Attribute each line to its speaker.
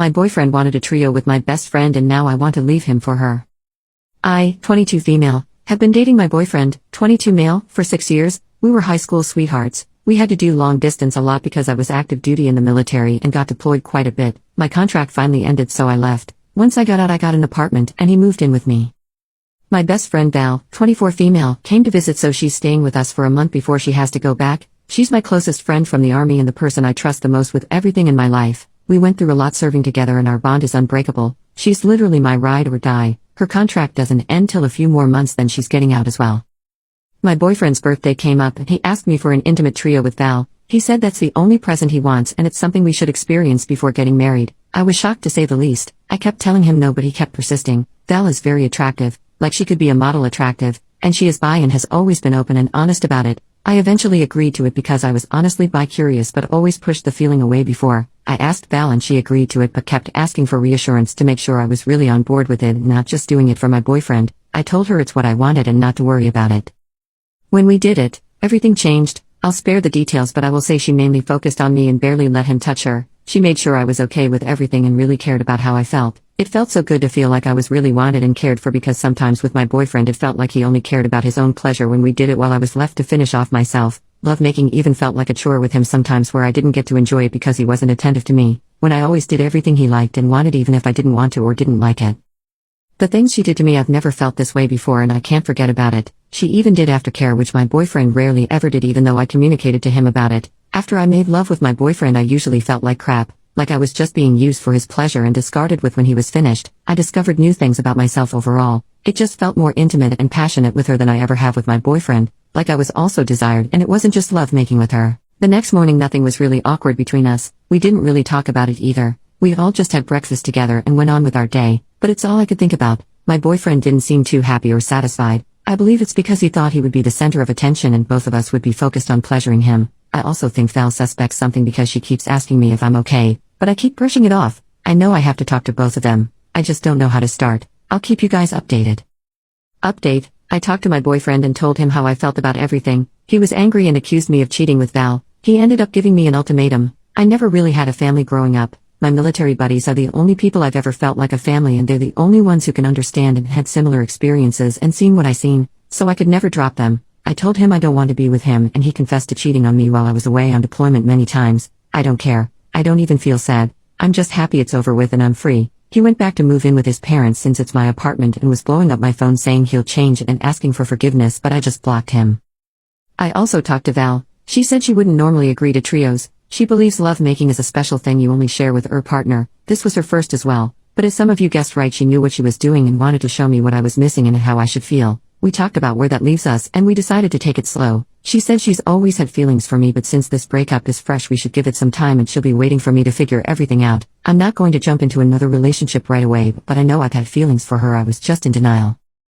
Speaker 1: My boyfriend wanted a trio with my best friend and now I want to leave him for her. I, 22 female, have been dating my boyfriend, 22 male, for 6 years. We were high school sweethearts. We had to do long distance a lot because I was active duty in the military and got deployed quite a bit. My contract finally ended so I left. Once I got out I got an apartment and he moved in with me. My best friend Val, 24 female, came to visit so she's staying with us for a month before she has to go back. She's my closest friend from the army and the person I trust the most with everything in my life. We went through a lot serving together and our bond is unbreakable. She's literally my ride or die. Her contract doesn't end till a few more months, then she's getting out as well. My boyfriend's birthday came up and he asked me for an intimate trio with Val. He said that's the only present he wants and it's something we should experience before getting married. I was shocked to say the least. I kept telling him no but he kept persisting. Val is very attractive, like she could be a model attractive, and she is bi and has always been open and honest about it. I eventually agreed to it because I was honestly bi-curious but always pushed the feeling away before. I asked Val and she agreed to it but kept asking for reassurance to make sure I was really on board with it and not just doing it for my boyfriend. I told her it's what I wanted and not to worry about it. When we did it, everything changed. I'll spare the details but I will say she mainly focused on me and barely let him touch her. She made sure I was okay with everything and really cared about how I felt. It felt so good to feel like I was really wanted and cared for because sometimes with my boyfriend it felt like he only cared about his own pleasure when we did it while I was left to finish off myself. Lovemaking even felt like a chore with him sometimes where I didn't get to enjoy it because he wasn't attentive to me, when I always did everything he liked and wanted even if I didn't want to or didn't like it. The things she did to me I've never felt this way before and I can't forget about it. She even did aftercare which my boyfriend rarely ever did even though I communicated to him about it. After I made love with my boyfriend I usually felt like crap, like I was just being used for his pleasure and discarded with when he was finished. I discovered new things about myself overall. It just felt more intimate and passionate with her than I ever have with my boyfriend, like I was also desired and it wasn't just love making with her. The next morning nothing was really awkward between us. We didn't really talk about it either. We all just had breakfast together and went on with our day, but it's all I could think about. My boyfriend didn't seem too happy or satisfied. I believe it's because he thought he would be the center of attention and both of us would be focused on pleasuring him. I also think Val suspects something because she keeps asking me if I'm okay, but I keep brushing it off. I know I have to talk to both of them. I just don't know how to start. I'll keep you guys updated. Update: I talked to my boyfriend and told him how I felt about everything. He was angry and accused me of cheating with Val. He ended up giving me an ultimatum. I never really had a family growing up. My military buddies are the only people I've ever felt like a family and they're the only ones who can understand and had similar experiences and seen what I seen, so I could never drop them. I told him I don't want to be with him and he confessed to cheating on me while I was away on deployment many times. I don't care. I don't even feel sad. I'm just happy it's over with and I'm free. He went back to move in with his parents since it's my apartment and was blowing up my phone saying he'll change and asking for forgiveness but I just blocked him. I also talked to Val. She said she wouldn't normally agree to trios. She believes lovemaking is a special thing you only share with her partner. This was her first as well, but as some of you guessed right she knew what she was doing and wanted to show me what I was missing and how I should feel. We talked about where that leaves us and we decided to take it slow. She said she's always had feelings for me but since this breakup is fresh we should give it some time and she'll be waiting for me to figure everything out. I'm not going to jump into another relationship right away but I know I've had feelings for her, I was just in denial.